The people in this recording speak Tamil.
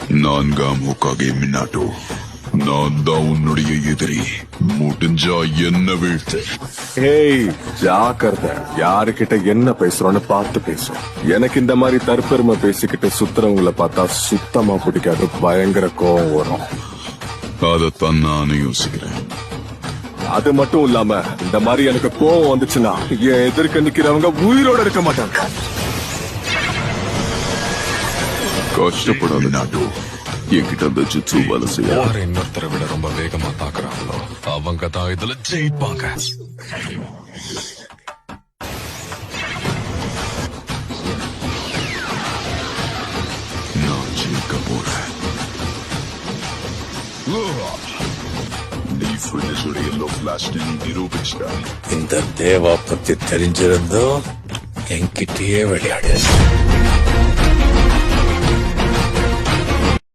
நான்காம் ஹோக்காகே மினாட்டோ, நான் தான் உன்னுடைய எதிரி. முடிஞ்சா என்ன வீழ்த்து. ஏய் ஜாக்கிரத, யாருக்கிட்ட என்ன பேசுறோன்னு பார்த்து பேசும். எனக்கு இந்த மாதிரி தற்பெருமை பேசிக்கிட்டு சுத்துறவங்களை பார்த்தா சுத்தமா பிடிக்காது, பயங்கர கோவம் வரும். அதைத்தான் நானும் யோசிக்கிறேன். அது மட்டும் இல்லாம இந்த மாதிரி எனக்கு கோவம் வந்துச்சுன்னா என் எதிர்க்க நிக்கிறவங்க உயிரோட இருக்க மாட்டாங்க. கஷ்டப்படாத நாட்டோ, என்கிட்ட அந்த ஜிட்சு வேலை செய்ய. யார் இன்னொருத்தரை விட ரொம்ப வேகமா தாக்குறாங்களோ அவங்க தான் இதுல ஜெயிப்பாங்க. நான் ஜெயிக்க போறேன். நீ ஃபினிஷுடைய எல்லோ ஃபிளாஷ் நிரூபிச்சிட்ட. இந்த தேவா பத்தி தெரிஞ்சிருந்தோ என்கிட்டயே விளையாடு.